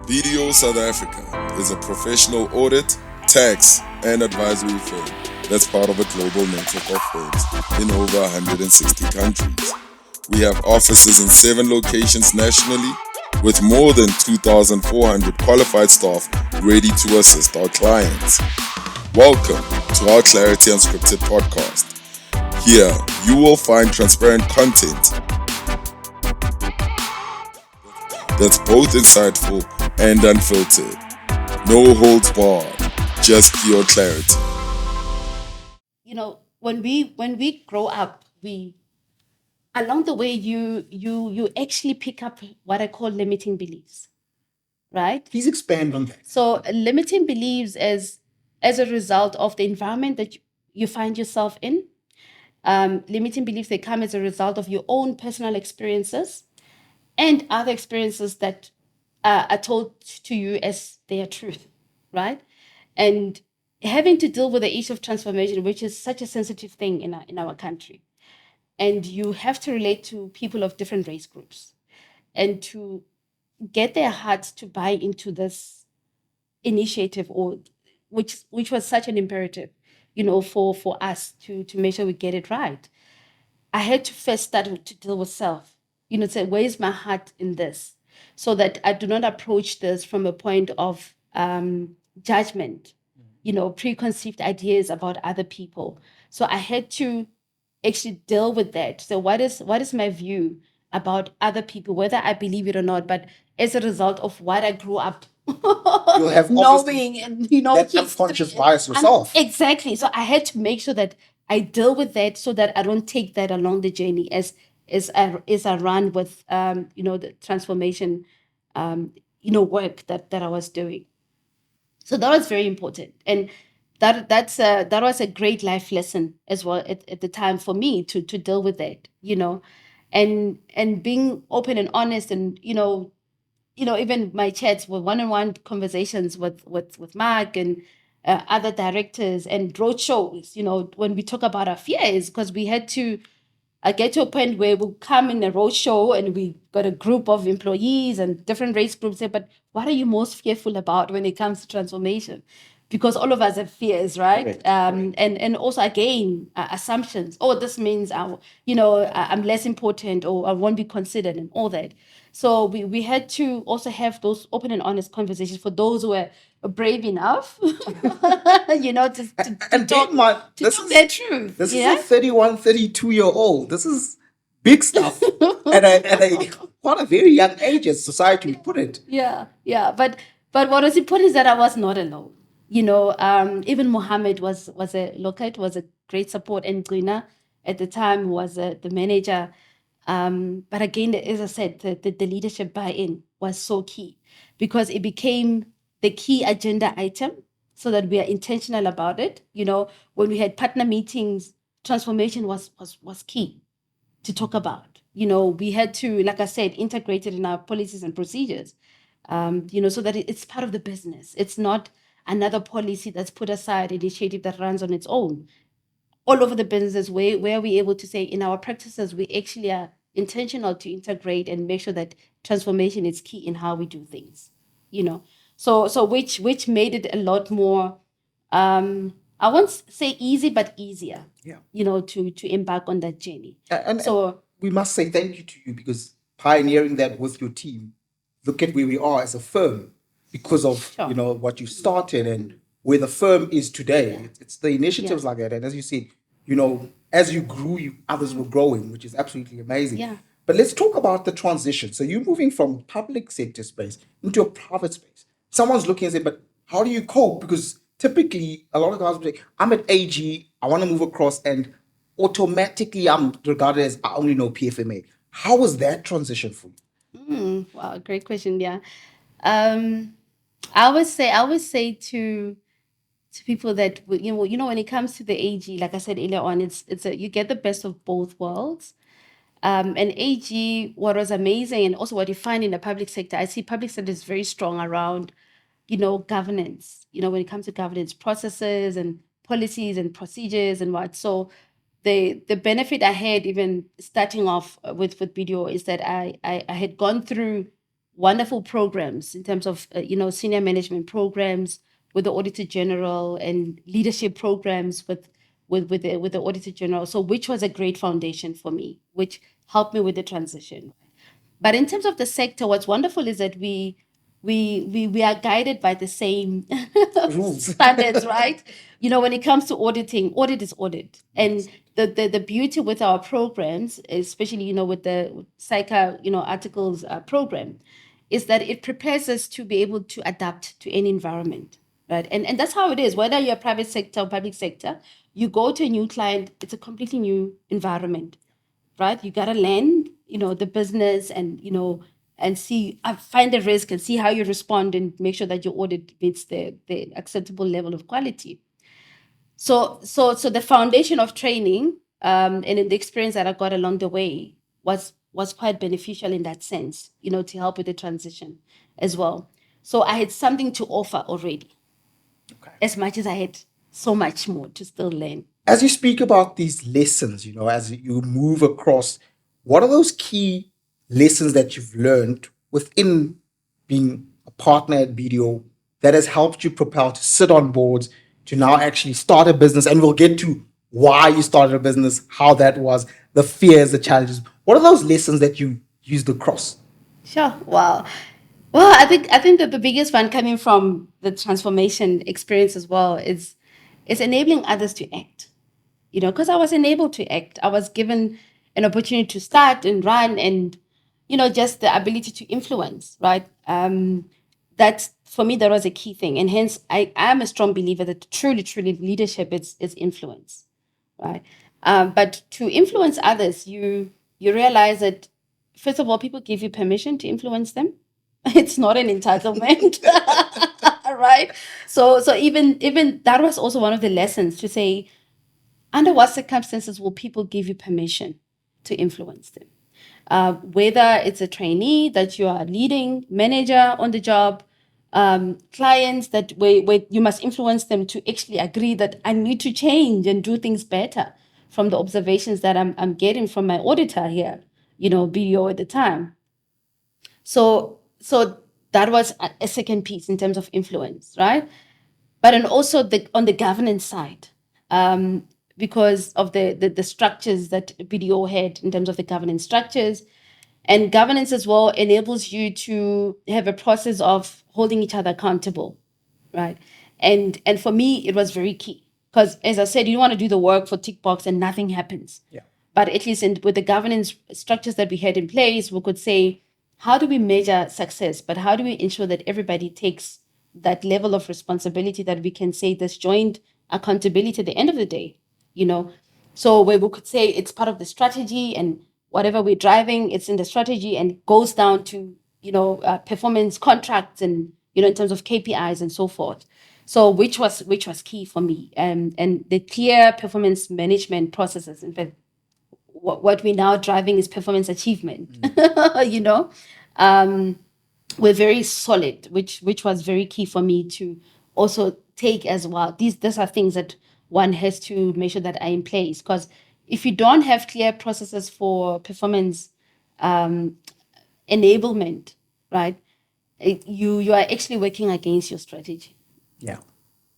BDO South Africa is a professional audit, tax, and advisory firm that's part of a global network of firms in over 160 countries. We have offices in 7 locations nationally with more than 2,400 qualified staff ready to assist our clients. Welcome to our Clarity Unscripted podcast. Here, you will find transparent content that's both insightful and unfiltered. No holds barred, just pure clarity. When we grow up, we along the way you actually pick up what I call limiting beliefs, right? Please expand on that. So limiting beliefs as a result of the environment that you find yourself in. Limiting beliefs, they come as a result of your own personal experiences and other experiences that are told to you as their truth, right? And having to deal with the issue of transformation, which is such a sensitive thing in our country. And you have to relate to people of different race groups and to get their hearts to buy into this initiative, or which was such an imperative, for us to make sure we get it right. I had to first start to deal with self, say, where's my heart in this? So that I do not approach this from a point of judgment, preconceived ideas about other people. So I had to actually deal with that. So what is my view about other people, whether I believe it or not, but as a result of what I grew up You'll have knowing and that unconscious bias yourself. Exactly. So I had to make sure that I deal with that so that I don't take that along the journey as I run with the transformation work that I was doing. So that was very important. And that was a great life lesson as well at the time for me to deal with that, and being open and honest, and even my chats with one-on-one conversations with Mark and other directors and road shows, when we talk about our fears, because we had to get to a point where we'll come in a road show and we got a group of employees and different race groups say, but what are you most fearful about when it comes to transformation? Because all of us have fears, right? Correct. And also, again, assumptions. Oh, this means I'm less important, or I won't be considered, and all that. So we had to also have those open and honest conversations for those who were brave enough, to talk their truth. This is a 31, 32-year-old. This is big stuff. and what a very young age, as society would put it. Yeah. But what was important is that I was not alone. Even Mohammed was a great support, and Gina at the time was the manager. But again, as I said, the leadership buy-in was so key, because it became the key agenda item, so that we are intentional about it. When we had partner meetings, transformation was key to talk about. We had to, like I said, integrate it in our policies and procedures, so that it's part of the business. It's not another policy that's put aside, initiative that runs on its own. All over the business, where we're able to say in our practices, we actually are intentional to integrate and make sure that transformation is key in how we do things. So which made it a lot more, I won't say easy, but easier. Yeah. To embark on that journey. And So we must say thank you to you, because pioneering that with your team, look at where we are as a firm because of Sure. what you started and where the firm is today. It's the initiatives like that, and as you said, as you grew, others were growing, which is absolutely amazing. Yeah. But let's talk about the transition. So you're moving from public sector space into a private space. Someone's looking and say, but how do you cope? Because typically a lot of guys will say, I'm at AG, I want to move across, and automatically I'm regarded as I only know PFMA. How was that transition for you? Wow, great question. Yeah. I would say to people that when it comes to the AG, like I said earlier on, you get the best of both worlds. And AG, what was amazing, and also what you find in the public sector, I see public sector is very strong around, governance. When it comes to governance processes and policies and procedures and what. So the benefit I had, even starting off with BDO, is that I had gone through wonderful programs in terms of senior management programs with the Auditor General and leadership programs with the Auditor General. So which was a great foundation for me, which helped me with the transition. But in terms of the sector, what's wonderful is that we are guided by the same Rules. standards, right? When it comes to auditing, audit is audit. And the beauty with our programs, especially, with the SAICA, articles program, is that it prepares us to be able to adapt to any environment, right? And that's how it is. Whether you're private sector or public sector, you go to a new client, it's a completely new environment, right? You got to learn, the business and see, find the risk and see how you respond and make sure that your audit meets the acceptable level of quality. So the foundation of training and in the experience that I got along the way was quite beneficial in that sense, to help with the transition as well. So I had something to offer already, as much as I had so much more to still learn. As you speak about these lessons, as you move across, what are those key lessons that you've learned within being a partner at BDO that has helped you propel to sit on boards, to now actually start a business? And we'll get to why you started a business, how that was, the fears, the challenges. What are those lessons that you used across? Sure. Wow. Well, I think that the biggest one coming from the transformation experience as well is enabling others to act. Because I was enabled to act. I was given an opportunity to start and run and, just the ability to influence, right? That's, for me, that was a key thing. And hence, I am a strong believer that truly, truly leadership is influence, right? But to influence others, you realize that, first of all, people give you permission to influence them. It's not an entitlement, right? So even that was also one of the lessons to say, under what circumstances will people give you permission to influence them? Whether it's a trainee that you are leading, manager on the job, clients that where you must influence them to actually agree that I need to change and do things better from the observations that I'm getting from my auditor here, BDO at the time. So that was a second piece in terms of influence, right? But and also on the governance side, because of the structures that BDO had in terms of the governance structures. And governance as well enables you to have a process of holding each other accountable, right? And for me, it was very key because, as I said, you don't want to do the work for tick box and nothing happens. Yeah. But at least with the governance structures that we had in place, we could say, how do we measure success? But how do we ensure that everybody takes that level of responsibility that we can say this joint accountability at the end of the day, So where we could say it's part of the strategy and whatever we're driving, it's in the strategy and it goes down to, performance contracts and, in terms of KPIs and so forth. So which was key for me, and the clear performance management processes. In fact, what we're now driving is performance achievement. We're very solid, which was very key for me to also take as well. These are things that one has to make sure that are in place, because if you don't have clear processes for performance enablement, right, you are actually working against your strategy. Yeah.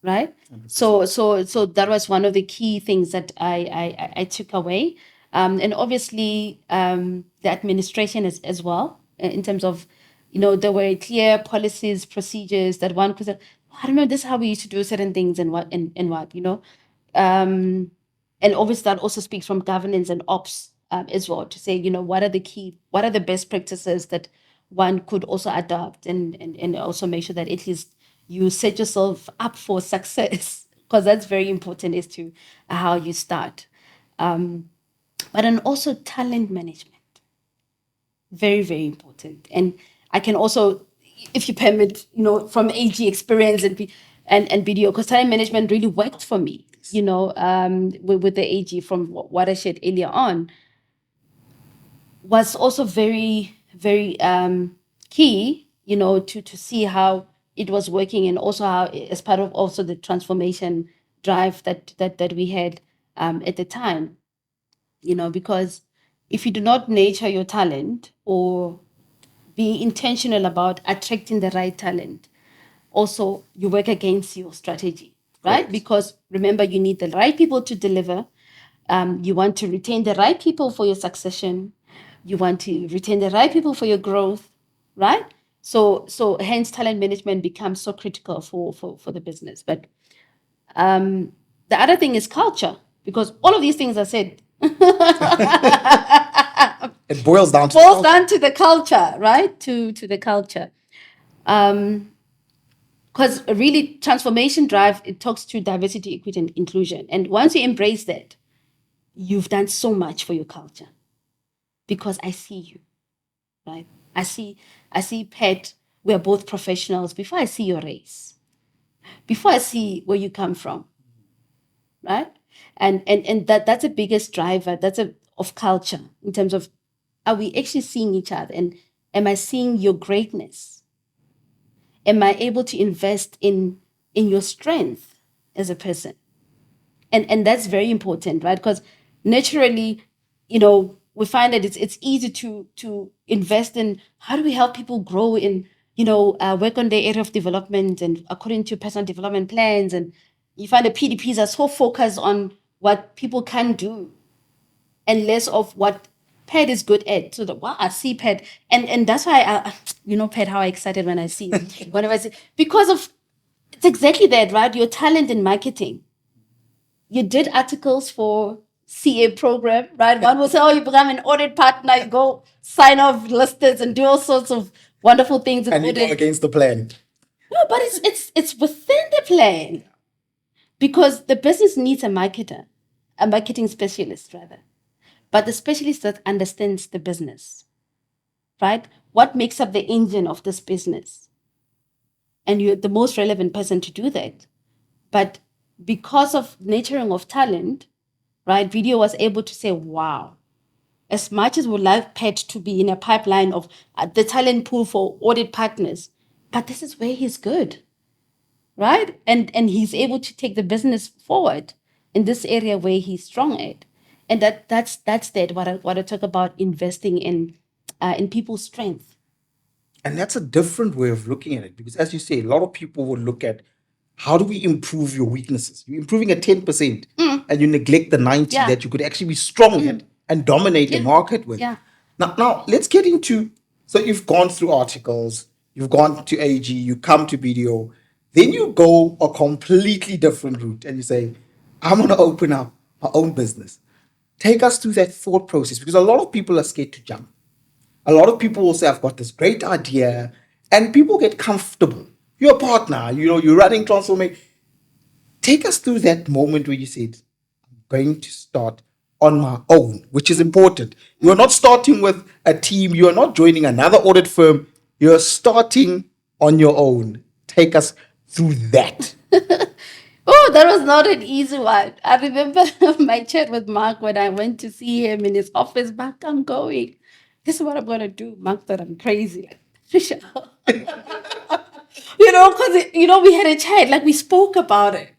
Right. So that was one of the key things that I took away, and obviously the administration as well, in terms of, there were clear policies, procedures that one could say, I remember this is how we used to do certain things and what and what, and obviously that also speaks from governance and ops as well, to say, what are the best practices that one could also adopt and also make sure that at least you set yourself up for success, because that's very important as to how you start. But then also talent management, very, very important. And I can also, if you permit, from AG experience and BDO, because talent management really worked for me, with the AG, from what I shared earlier on, was also very, very key, to see how it was working, and also how, as part of also the transformation drive that we had at the time, because if you do not nurture your talent or being intentional about attracting the right talent. Also, you work against your strategy, right? Correct. Because remember, you need the right people to deliver. You want to retain the right people for your succession. You want to retain the right people for your growth, right? So hence talent management becomes so critical for the business. But the other thing is culture, because all of these things I said It boils down to boils down to the culture, right? To the culture. Because really transformation drive, it talks to diversity, equity, and inclusion. And once you embrace that, you've done so much for your culture. Because I see you, right? I see Pat, we're both professionals. Before I see your race, before I see where you come from, right? And that's the biggest driver. That's of culture in terms of, are we actually seeing each other? And am I seeing your greatness? Am I able to invest in your strength as a person? And that's very important, right? Because naturally, we find that it's easy to invest in how do we help people grow in, work on their area of development and according to personal development plans. And you find that PDPs are so focused on what people can do and less of what Pet is good at. So that, wow, I see Pet. And that's why Pet, how excited when I see whenever I see, because of, it's exactly that, right? Your talent in marketing. You did articles for CA program, right? One will say, oh, you become an audit partner, you go sign off listers and do all sorts of wonderful things in and you go audit. against the plan. No, but it's within the plan. Because the business needs a marketer, a marketing specialist rather. But the specialist that understands the business, right? What makes up the engine of this business? And you're the most relevant person to do that. But because of nurturing of talent, right, Video was able to say, wow, as much as we like Pet to be in a pipeline of the talent pool for audit partners, but this is where he's good, right? And he's able to take the business forward in this area where he's strong at. And that's that what I talk about investing in people's strength. And that's a different way of looking at it because, as you say, a lot of people will look at how do we improve your weaknesses? You're improving at 10% and you neglect the 90 Yeah. that you could actually be strong at and dominate the market with. Yeah. Now, let's get into, so you've gone through articles, you've gone to AG, you come to video, then you go a completely different route and you say, I'm going to open up my own business. Take us through that thought process because a lot of people are scared to jump. A lot of people will say, I've got this great idea, and people get comfortable. You're a partner, you're running transformation. Take us through that moment where you said, I'm going to start on my own, which is important. You're not starting with a team, you're not joining another audit firm, you're starting on your own. Take us through that. Oh, that was not an easy one. I remember my chat with Mark when I went to see him in his office. Mark, I'm going. This is what I'm going to do. Mark thought I'm crazy. Like, Patricia. Because, we had a chat, like we spoke about it.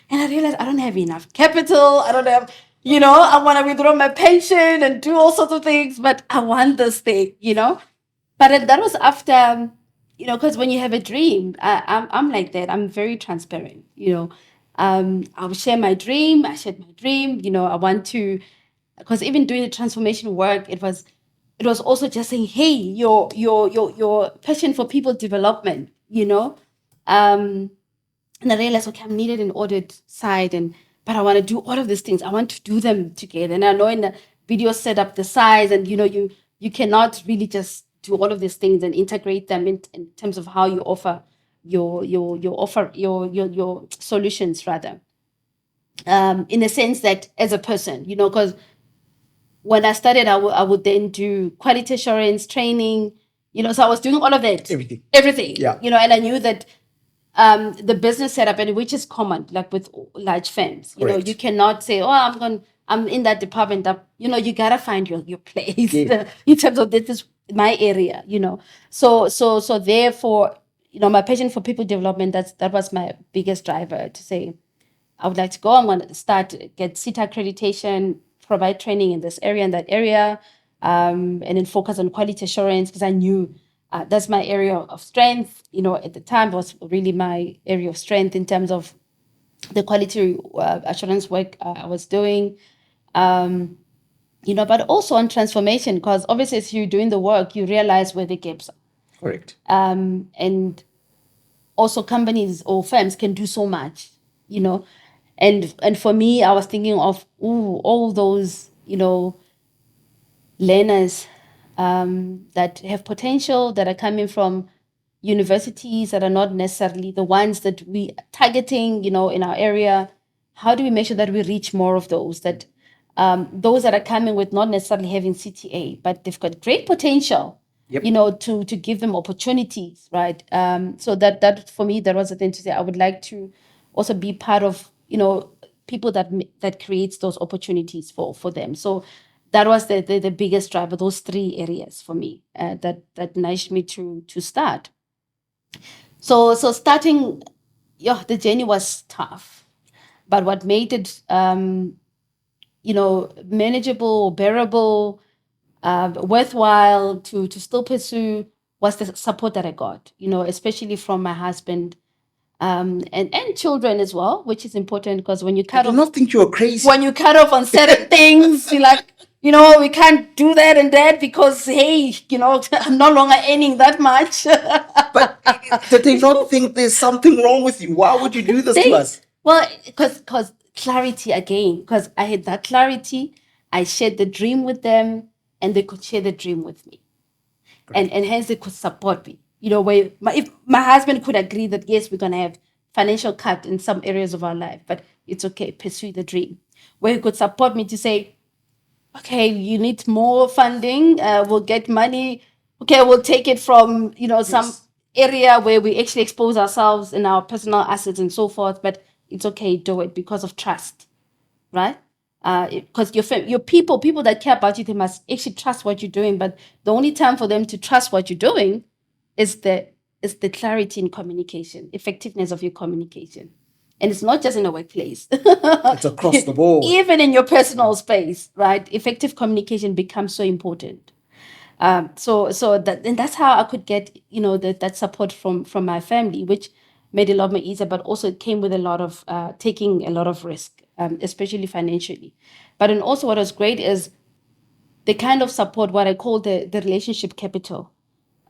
And I realized I don't have enough capital. I don't have, I want to withdraw my pension and do all sorts of things, but I want this thing, But that was after, because when you have a dream, I'm like that. I'm very transparent, I'll share my dream. I shared my dream, I want to, because even doing the transformation work, it was also just saying, hey, your passion for people development, and I realized, okay, I'm needed in audit side, but I want to do all of these things. I want to do them together. And I know in the video set up the size, and you cannot really just do all of these things and integrate them in terms of how you offer your solutions rather. In a sense that as a person, because when I started, I would then do quality assurance training, so I was doing all of that. Everything. Yeah. And I knew that the business setup, and which is common, like with large firms, Correct. you cannot say, oh, I'm in that department. You gotta find your place Yeah. in terms of this is my area, So therefore, my passion for people development, that was my biggest driver to say, I would like to go. I'm going to get CETA accreditation, provide training in this area and that area, and then focus on quality assurance because I knew That's my area of strength. At the time was really my area of strength in terms of the quality assurance work I was doing. But also on transformation, because obviously as you're doing the work, you realize where the gaps are. Correct. And also companies or firms can do so much, and for me, I was thinking of all those, learners that have potential, that are coming from universities that are not necessarily the ones that we are targeting, in our area. How do we make sure that we reach more of those that are coming with not necessarily having CTA, but they've got great potential, Yep. to give them opportunities, right? So that for me, that was the thing to say. I would like to also be part of, people that creates those opportunities for them. So that was the biggest driver, those three areas for me, that nudged me to start. So starting, the journey was tough, but what made it manageable, bearable, worthwhile to still pursue was the support that I got, especially from my husband, and children as well, which is important, because when you I cut do off not think you are crazy. when you cut off on certain things, you're like, we can't do that and that because, hey, I'm no longer earning that much. But did they not think there's something wrong with you? Why would you do this to us? Well, because clarity again, because I had that clarity, I shared the dream with them, and they could share the dream with me, and hence they could support me. Where if my husband could agree that yes, we're gonna have financial cut in some areas of our life, but it's okay, pursue the dream. Where he could support me to say, okay, you need more funding, we'll get money. Okay, we'll take it from, some area where we actually expose ourselves in our personal assets and so forth, but it's okay, do it because of trust, right? Because your people that care about you, they must actually trust what you're doing. But the only time for them to trust what you're doing is the clarity in communication, effectiveness of your communication. And it's not just in the workplace. It's across the board. Even in your personal space, right? Effective communication becomes so important. So and that's how I could get, that support from my family, which made it a lot more easier, but also it came with a lot of taking a lot of risk, especially financially. But then also what was great is the kind of support, what I call the relationship capital,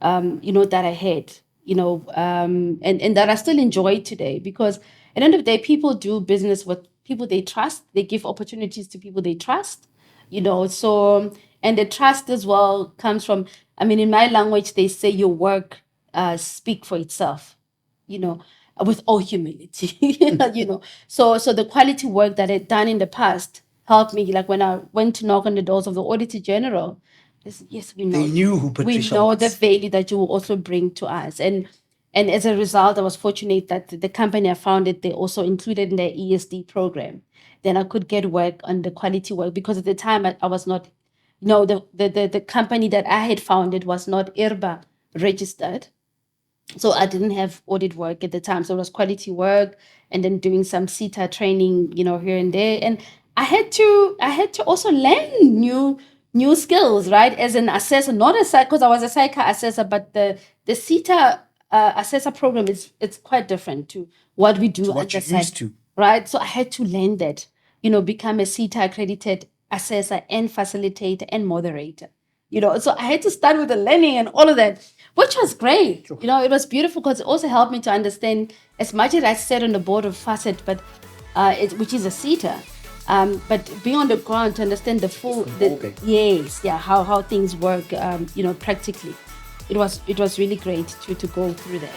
that I had, and that I still enjoy today, because at the end of the day, people do business with people they trust. They give opportunities to people they trust, so, and the trust as well comes from, in my language, they say your work speak for itself, with all humility, So the quality work that I'd done in the past helped me. Like when I went to knock on the doors of the Auditor General, they said, yes, we know. They knew who We Patricia know was. the value that you will also bring to us. And as a result, I was fortunate that the company I founded, they also included in their ESD program. Then I could get work on the quality work, because at the time I was not, the company that I had founded was not IRBA registered. So I didn't have audit work at the time. So it was quality work, and then doing some CETA training, here and there. And I had to also learn new skills, right? As an assessor, not a because I was a SAICA assessor, but the CETA assessor program it's quite different to what we do what under you're used SAICA, to. right? So I had to learn that, become a CETA accredited assessor and facilitator and moderator. So I had to start with the learning and all of that, which was great. It was beautiful, because it also helped me to understand, as much as I sat on the board of Facet, but which is a CETA, but being on the ground to understand the full, how things work, practically. It was really great to go through that.